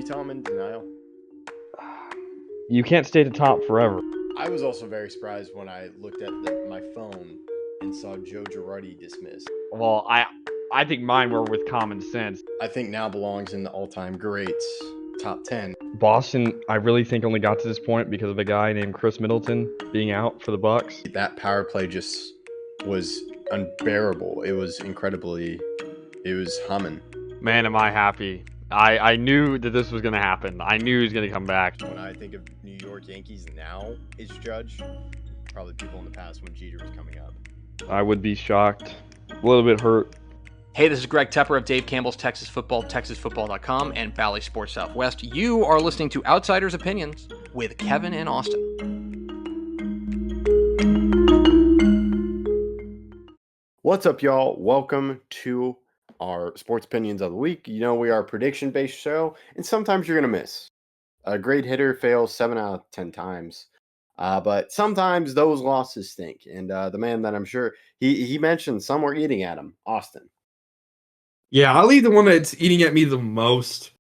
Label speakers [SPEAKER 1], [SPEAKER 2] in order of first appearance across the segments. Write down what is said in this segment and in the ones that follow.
[SPEAKER 1] you tell I'm in denial?
[SPEAKER 2] You can't stay at the top forever.
[SPEAKER 1] I was also very surprised when I looked at my phone and saw Joe Girardi dismissed.
[SPEAKER 2] Well, I think mine were with common sense.
[SPEAKER 1] I think now belongs in the all-time greats top 10.
[SPEAKER 2] Boston, I really think only got to this point because of a guy named Chris Middleton being out for the Bucks.
[SPEAKER 1] That power play just was unbearable. It was humming.
[SPEAKER 2] Man, am I happy. I knew that this was going to happen. I knew he was going to come back.
[SPEAKER 1] When I think of New York Yankees now is Judge, probably people in the past when Jeter was coming up.
[SPEAKER 2] I would be shocked. A little bit hurt.
[SPEAKER 3] Hey, this is Greg Tepper of Dave Campbell's Texas Football, TexasFootball.com, and Valley Sports Southwest. You are listening to Outsiders Opinions with Kevin and Austin.
[SPEAKER 1] What's up, y'all? Welcome to our Sports Opinions of the Week. You know, we are a prediction-based show, and sometimes you're going to miss. A great hitter fails 7 out of 10 times. But sometimes those losses stink. And the man that I'm sure he mentioned some were eating at him, Austin.
[SPEAKER 4] Yeah, I'll leave the one that's eating at me the most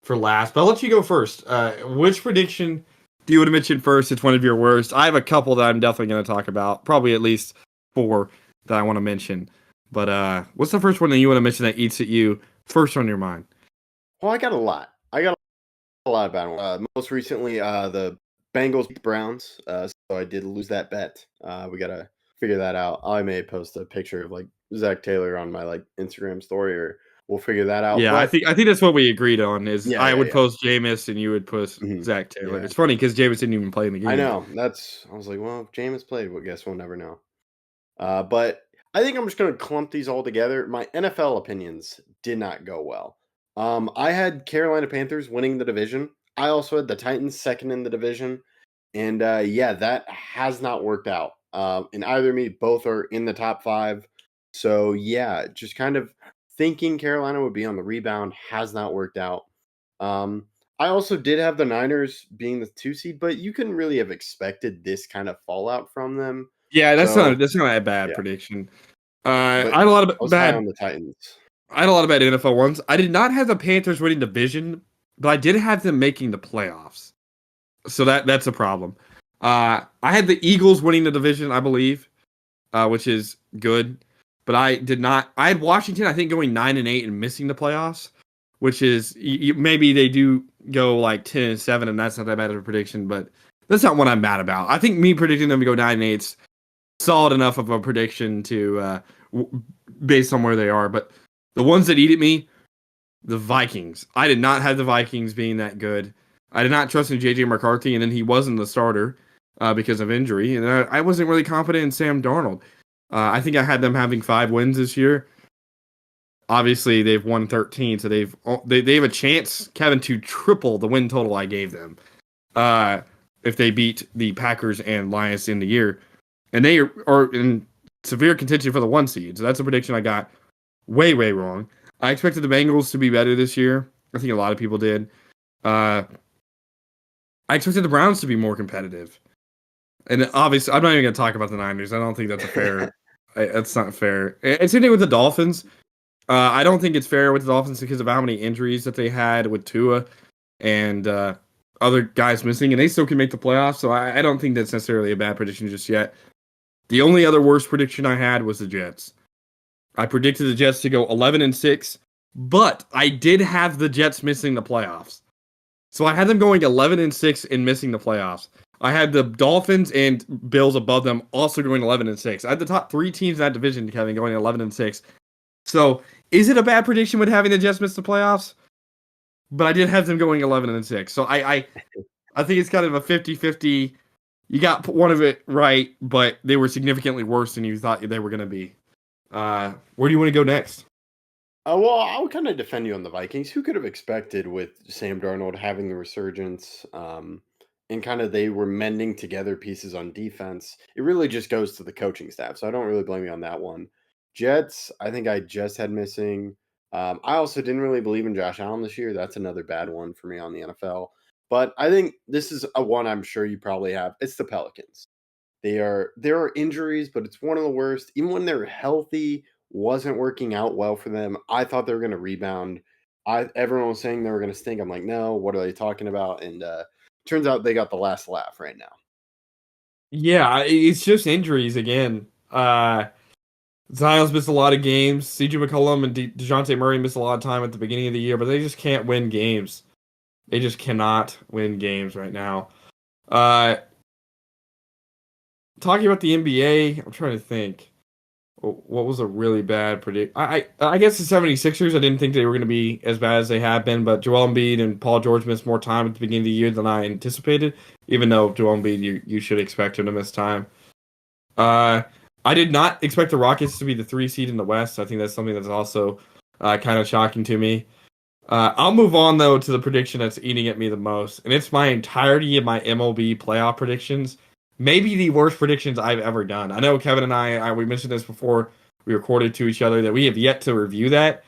[SPEAKER 4] for last, but I'll let you go first. Which prediction do you want to mention first? It's one of your worst. I have a couple that I'm definitely going to talk about, probably at least 4 that I want to mention. But what's the first one that you want to mention that eats at you first on your mind?
[SPEAKER 1] Well, I got a lot. I got a lot of bad ones. Most recently, the Bengals beat Browns. So I did lose that bet. We got to figure that out. I may post a picture of Zach Taylor on my Instagram story, or we'll figure that out.
[SPEAKER 4] Yeah,
[SPEAKER 1] but
[SPEAKER 4] I think that's what we agreed on. Is I would post Jameis and you would post Zach Taylor.
[SPEAKER 1] Yeah.
[SPEAKER 4] It's funny because Jameis didn't even play in the game.
[SPEAKER 1] I know. I was like, well, if Jameis played, well, guess we'll never know. But I think I'm just going to clump these all together. My NFL opinions did not go well. I had Carolina Panthers winning the division. I also had the Titans second in the division. And that has not worked out. And either me, both are in the top 5. So yeah, just kind of thinking Carolina would be on the rebound has not worked out. I also did have the Niners being the 2 seed, but you couldn't really have expected this kind of fallout from them.
[SPEAKER 4] Yeah, that's not a bad prediction. I had a lot of
[SPEAKER 1] bad on the Titans.
[SPEAKER 4] I had a lot of bad NFL ones. I did not have the Panthers winning division, but I did have them making the playoffs. So that's a problem. I had the Eagles winning the division, I believe, which is good. But I did not. I had Washington, I think, going 9-8 and missing the playoffs, which is maybe they do go 10-7, and that's not that bad of a prediction. But that's not what I'm mad about. I think me predicting them to go 9-8 is solid enough of a prediction to based on where they are. But the ones that eat at me, the Vikings. I did not have the Vikings being that good. I did not trust in J.J. McCarthy, and then he wasn't the starter because of injury. And I wasn't really confident in Sam Darnold. I think I had them having 5 wins this year. Obviously, they've won 13, so they have a chance, Kevin, to triple the win total I gave them if they beat the Packers and Lions in the year. And they are in severe contention for the 1 seed. So that's a prediction I got way, way wrong. I expected the Bengals to be better this year. I think a lot of people did. I expected the Browns to be more competitive. And obviously, I'm not even going to talk about the Niners. I don't think that's a fair. That's not fair. And same thing with the Dolphins. I don't think it's fair with the Dolphins because of how many injuries that they had with Tua and other guys missing, and they still can make the playoffs. So I don't think that's necessarily a bad prediction just yet. The only other worst prediction I had was the Jets. I predicted the Jets to go 11-6, but I did have the Jets missing the playoffs. So I had them going 11-6 and missing the playoffs. I had the Dolphins and Bills above them also going 11-6. I had the top 3 teams in that division, Kevin, going 11-6. So is it a bad prediction with having the Jets miss the playoffs? But I did have them going 11-6. So I think it's kind of a 50-50. You got one of it right, but they were significantly worse than you thought they were going to be. Where do you want to go next?
[SPEAKER 1] Well, I'll kind of defend you on the Vikings. Who could have expected with Sam Darnold having the resurgence and kind of they were mending together pieces on defense? It really just goes to the coaching staff, so I don't really blame you on that one. Jets, I think I just had missing. I also didn't really believe in Josh Allen this year. That's another bad one for me on the NFL. But I think this is a one I'm sure you probably have. It's the Pelicans. There are injuries, but it's one of the worst. Even when they're healthy, wasn't working out well for them. I thought they were going to rebound. everyone was saying they were going to stink. I'm like, no, what are they talking about? And turns out they got the last laugh right now.
[SPEAKER 4] Yeah, it's just injuries again. Zion's missed a lot of games. CJ McCollum and DeJounte Murray missed a lot of time at the beginning of the year, but they just can't win games. They just cannot win games right now. Talking about the NBA, I'm trying to think. What was a really bad predict? I guess the 76ers, I didn't think they were going to be as bad as they have been, but Joel Embiid and Paul George missed more time at the beginning of the year than I anticipated, even though Joel Embiid, you should expect him to miss time. I did not expect the Rockets to be the 3 seed in the West. I think that's something that's also kind of shocking to me. I'll move on, though, to the prediction that's eating at me the most, and it's my entirety of my MLB playoff predictions. Maybe the worst predictions I've ever done. I know Kevin and I we mentioned this before we recorded to each other, that we have yet to review that.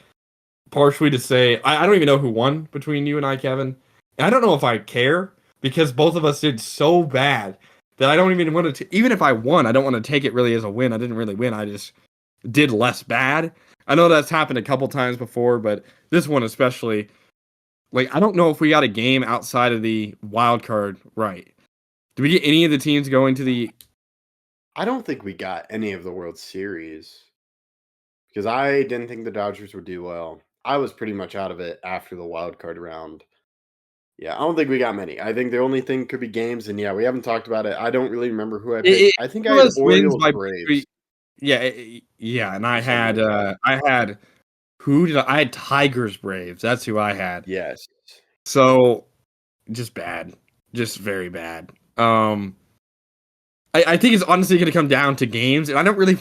[SPEAKER 4] Partially to say, I don't even know who won between you and I, Kevin. And I don't know if I care, because both of us did so bad that I don't even want to, even if I won, I don't want to take it really as a win. I didn't really win. I just did less bad. I know that's happened a couple times before, but this one especially, like, I don't know if we got a game outside of the wild card right. Did we get any of the teams going to the...
[SPEAKER 1] I don't think we got any of the World Series because I didn't think the Dodgers would do well. I was pretty much out of it after the wild card round. Yeah, I don't think we got many. I think the only thing could be games, and yeah, we haven't talked about it. I don't really remember who I picked. I think I had Orioles Braves.
[SPEAKER 4] Yeah, and I had who did I had Tigers Braves. That's who I had.
[SPEAKER 1] Yes.
[SPEAKER 4] So just bad. Just very bad. I think it's honestly going to come down to games, and I don't really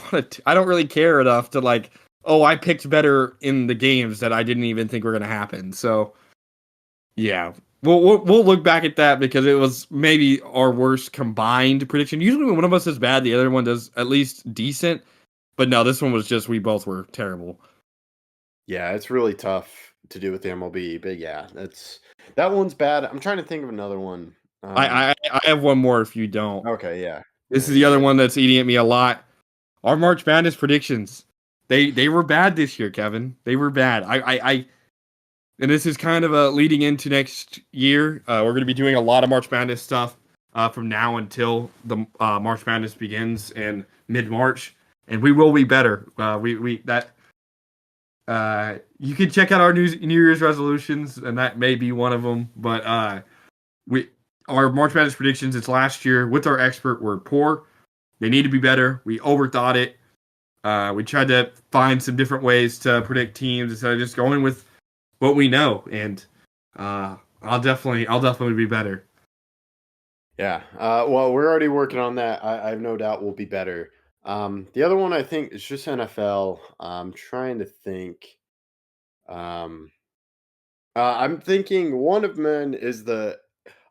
[SPEAKER 4] I don't really care enough to like, oh, I picked better in the games that I didn't even think were going to happen. So, yeah, we'll look back at that because it was maybe our worst combined prediction. Usually when one of us is bad, the other one does at least decent. But no, this one was just we both were terrible.
[SPEAKER 1] Yeah, it's really tough to do with the MLB, but yeah, that one's bad. I'm trying to think of another one.
[SPEAKER 4] I have one more if you don't.
[SPEAKER 1] Okay, yeah.
[SPEAKER 4] This is the other one that's eating at me a lot. Our March Madness predictions. They were bad this year, Kevin. They were bad. And this is kind of leading into next year. We're going to be doing a lot of March Madness stuff from now until the March Madness begins in mid-March, and we will be better. You can check out our New Year's resolutions, and that may be one of them. But our March Madness predictions, it's last year with our expert, were poor. They need to be better. We overthought it. We tried to find some different ways to predict teams instead of just going with what we know. And I'll definitely be better.
[SPEAKER 1] Yeah. Well, we're already working on that. I have no doubt we'll be better. The other one I think is just NFL. I'm trying to think. I'm thinking one of them is the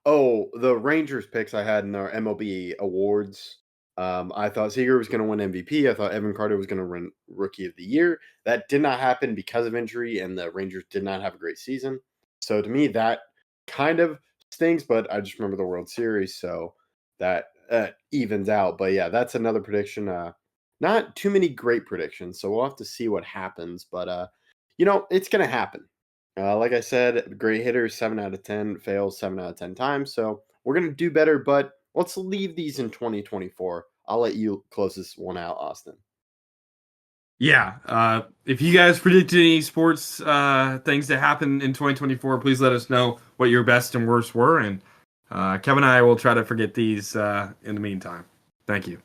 [SPEAKER 1] Rangers picks I had in our MLB awards. I thought Seager was going to win MVP. I thought Evan Carter was going to win Rookie of the Year. That did not happen because of injury, and the Rangers did not have a great season. So to me, that kind of stings, but I just remember the World Series, so that evens out. But yeah, that's another prediction. Not too many great predictions, so we'll have to see what happens. But, it's going to happen. Like I said, great hitters, 7 out of 10, fails 7 out of 10 times. So we're going to do better, but let's leave these in 2024. I'll let you close this one out, Austin.
[SPEAKER 4] Yeah. If you guys predicted any sports things that happen in 2024, please let us know what your best and worst were. And Kevin and I will try to forget these in the meantime. Thank you.